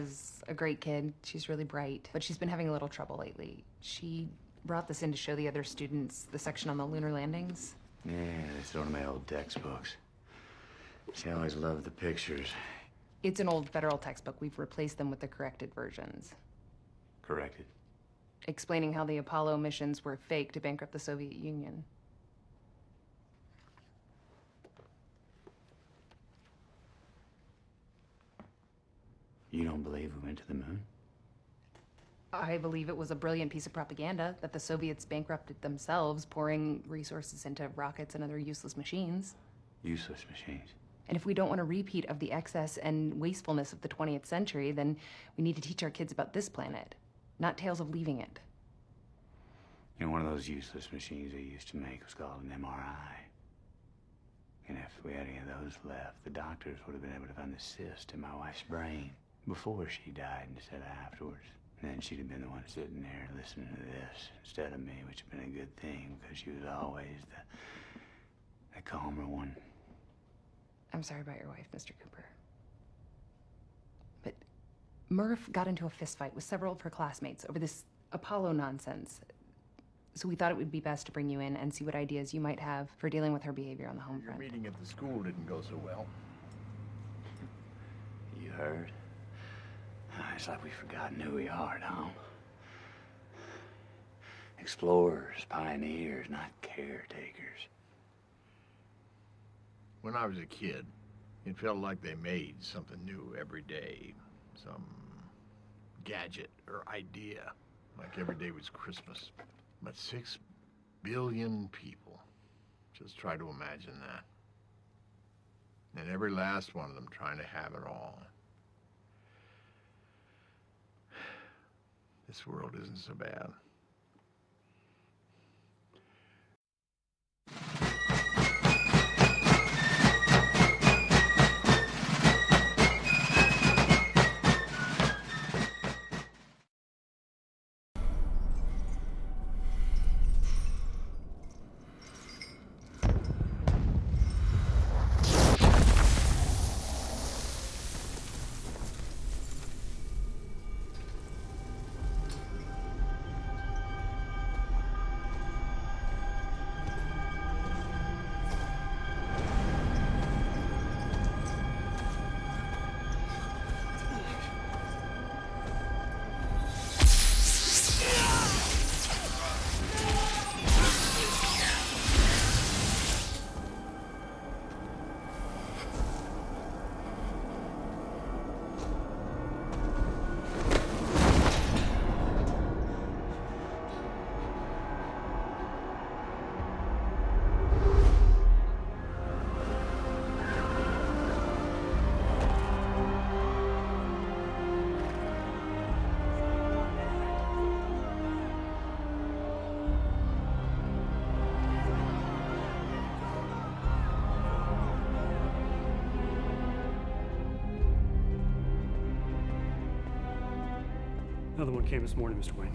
is a great kid. She's really bright, but she's been having a little trouble lately. She brought this in to show the other students the section on the lunar landings. Yeah, they throw in my old textbooks. She always loved the pictures. It's an old federal textbook. We've replaced them with the corrected versions. Corrected? Explaining how the Apollo missions were fake to bankrupt the Soviet Union. You don't believe we went to the moon? I believe it was a brilliant piece of propaganda that the Soviets bankrupted themselves, pouring resources into rockets and other useless machines. Useless machines. And if we don't want a repeat of the excess and wastefulness of the 20th century, then we need to teach our kids about this planet, not tales of leaving it. You know, one of those useless machines they used to make was called an MRI. And if we had any of those left, the doctors would have been able to find the cyst in my wife's brain before she died instead of afterwards. And then she'd have been the one sitting there listening to this instead of me, which would have been a good thing because she was always the calmer one. I'm sorry about your wife, Mr. Cooper. But Murph got into a fistfight with several of her classmates over this Apollo nonsense. So we thought it would be best to bring you in and see what ideas you might have for dealing with her behavior on the home front. Your meeting at the school didn't go so well. You heard? It's like we've forgotten who we are, Tom. Explorers, pioneers, not caretakers. When I was a kid, it felt like they made something new every day. Some gadget or idea, like every day was Christmas. But 6 billion people, just try to imagine that. And every last one of them trying to have it all. This world isn't so bad. Another one came this morning, Mr. Wayne.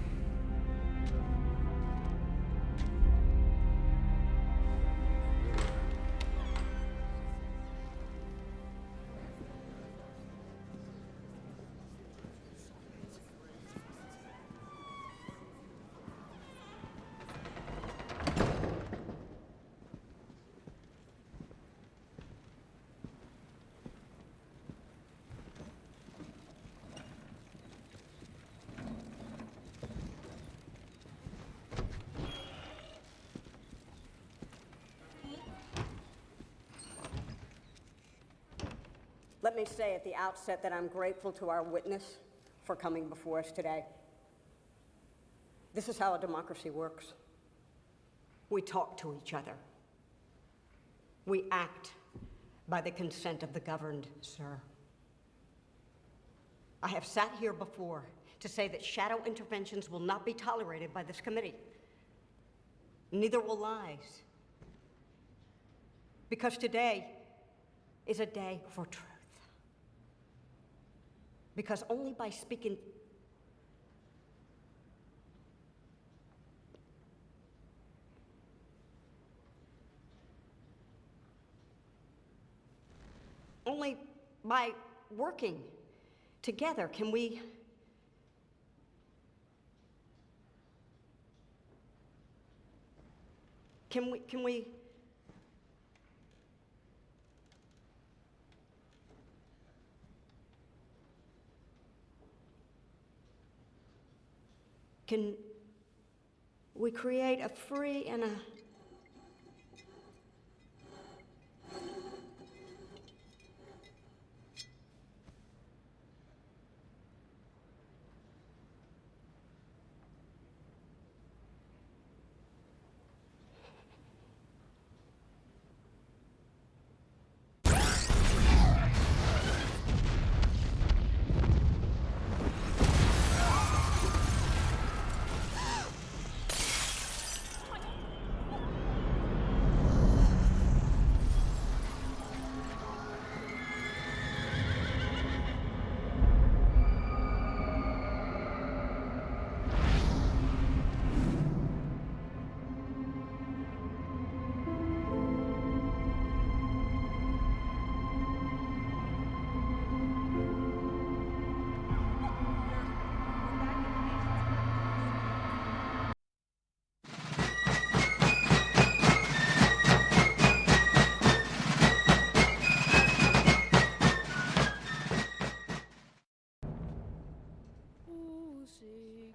Let me say at the outset that I'm grateful to our witness for coming before us today. This is how a democracy works. We talk to each other. We act by the consent of the governed, sir. I have sat here before to say that shadow interventions will not be tolerated by this committee. Neither will lies. Because today is a day for truth. Because only by speaking only by working together, can we... Can we... Can we create a free and a...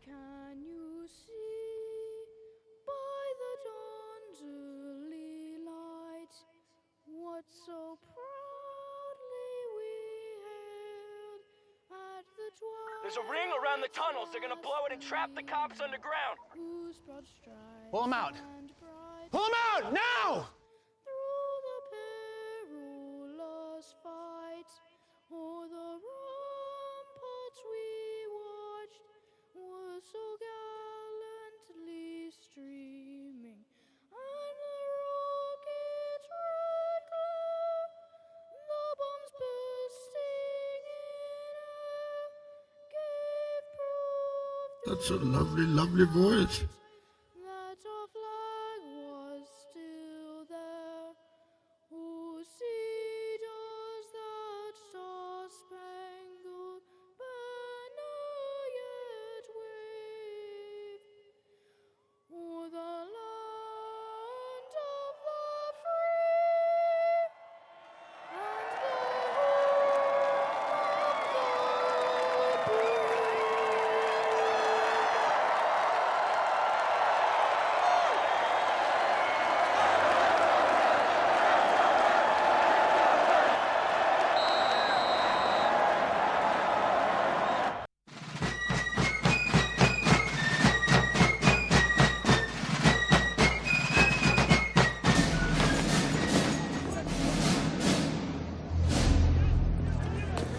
Can you see by the dawn's early light what so proudly we hailed at the twilight? There's a ring around the tunnels. They're gonna blow it and trap the cops underground. Whose broad stripes Pull 'em out. and bright Pull him out, now! through the perilous fight, o'er the ramparts we watched were so gallantly streaming, and the rockets' red glare, the bombs bursting in air, gave proof That's a lovely, lovely voice. that our flag was still there. Oh, see does that star-spangled banner yet wave o'er the land of the free and the home of the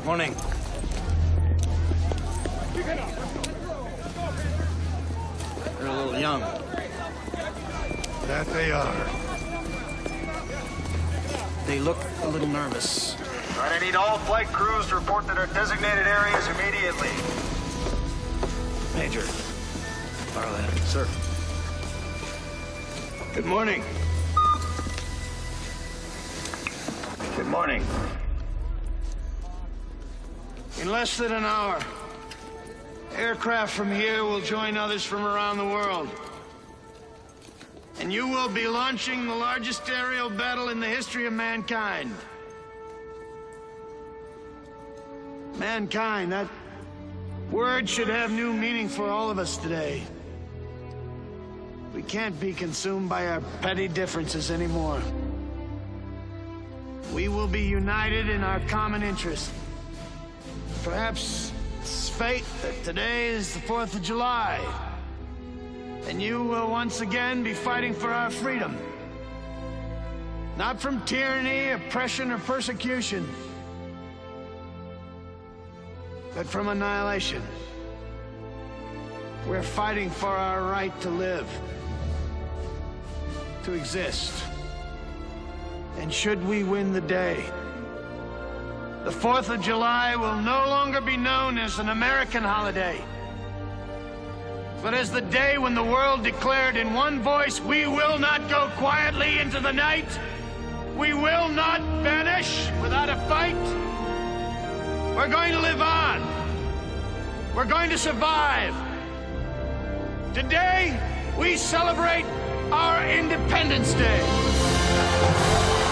Morning. They're a little young. That they are. They look a little nervous. I need all flight crews to report to their designated areas immediately. Major. Barland. Sir. Good morning. Good morning. In less than an hour, aircraft from here will join others from around the world. And you will be launching the largest aerial battle in the history of mankind. Mankind, that word should have new meaning for all of us today. We can't be consumed by our petty differences anymore. We will be united in our common interest. Perhaps it's fate that today is the 4th of July, and you will once again be fighting for our freedom. Not from tyranny, oppression, or persecution, but from annihilation. We're fighting for our right to live, to exist. And should we win the day, the 4th of July will no longer be known as an American holiday, but as the day when the world declared in one voice, we will not go quietly into the night. We will not vanish without a fight. We're going to live on. We're going to survive. Today, we celebrate our Independence Day.